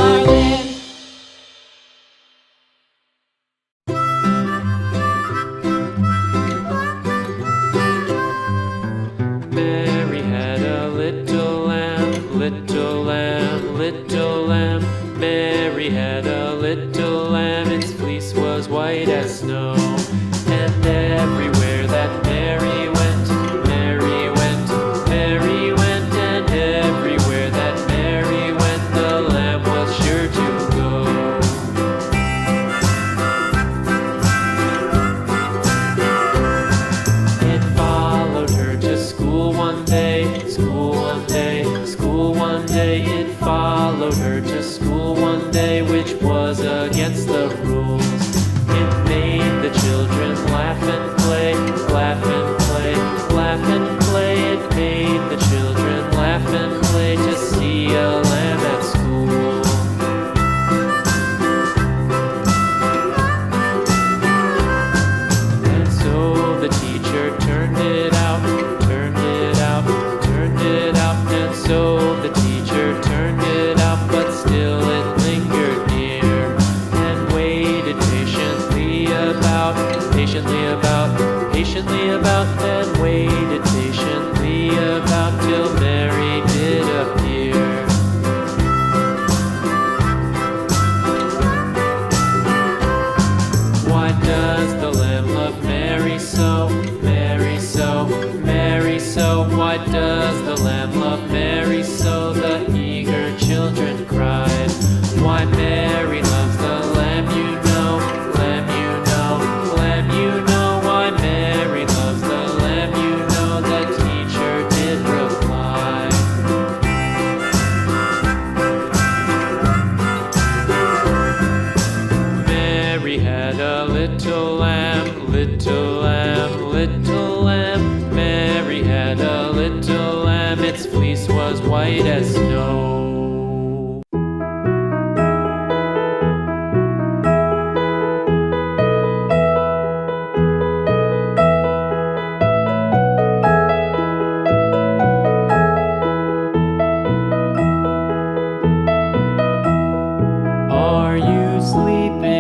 our land. Mary had a little lamb, little lamb, little lamb. Mary had a little lamb, its fleece was white as snow. And everywhere that Mary went, Mary went, Mary went. And everywhere that Mary went, the lamb was sure to go. It followed her to school one day, school one day, school one day. It followed her to school one day, which was against the rules. It made the children laugh and play, laugh and play, laugh and play. It made the children laugh and play to see a lamb at school. And so the teacher turned it out, turned it out, turned it out. And so the teacher turned it out, but still it lingered near and waited patiently about, patiently about, patiently about, and waited patiently about till Mary did appear. Why does the lamb love Mary so, Mary so, Mary so? Why does the lamb love Mary so? The eager children cried. Why Mary loves the lamb, you know, lamb, you know, lamb, you know. Why Mary loves the lamb, you know, the teacher did reply. Mary had a little lamb, little lamb, little lamb. Mary had a little lamb, its fleece was white as snow. Are you sleeping?